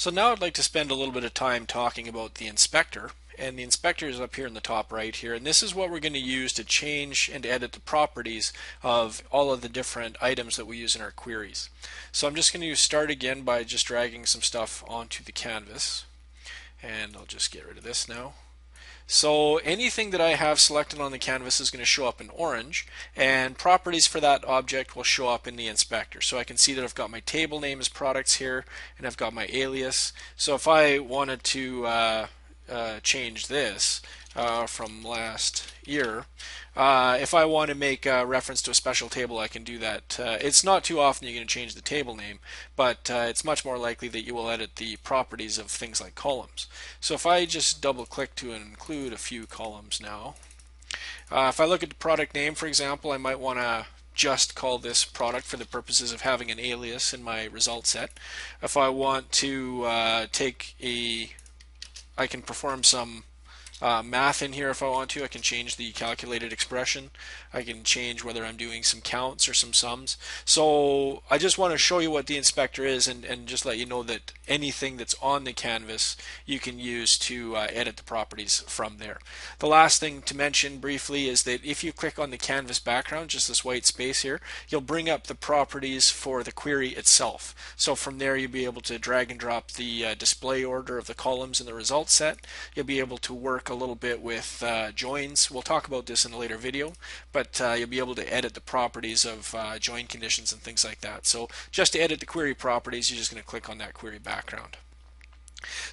So now I'd like to spend a little bit of time talking about the inspector. And the inspector is up here in the top right here. And this is what we're going to use to change and edit the properties of all of the different items that we use in our queries. So I'm just going to start again by just dragging some stuff onto the canvas. And I'll just get rid of this now. So anything that I have selected on the canvas is going to show up in orange, and properties for that object will show up in the inspector. So I can see that I've got my table name as products here, and I've got my alias. So if I wanted to change this from last year, if I want to make a reference to a special table, I can do that. It's not too often you're going to change the table name, but it's much more likely that you will edit the properties of things like columns. So if I just double click to include a few columns now, if I look at the product name, for example, I might want to just call this product for the purposes of having an alias in my result set. If I want to I can perform some math in here if I want to. I can change the calculated expression. I can change whether I'm doing some counts or some sums. So I just want to show you what the inspector is, and just let you know that anything that's on the canvas you can use to edit the properties from there. The last thing to mention briefly is that if you click on the canvas background, just this white space here, you'll bring up the properties for the query itself. So from there you'll be able to drag and drop the display order of the columns in the result set. You'll be able to work a little bit with joins. We'll talk about this in a later video, but you'll be able to edit the properties of join conditions and things like that. So just to edit the query properties, you're just going to click on that query background.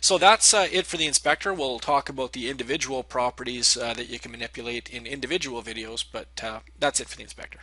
So that's it for the inspector. We'll talk about the individual properties that you can manipulate in individual videos, but that's it for the inspector.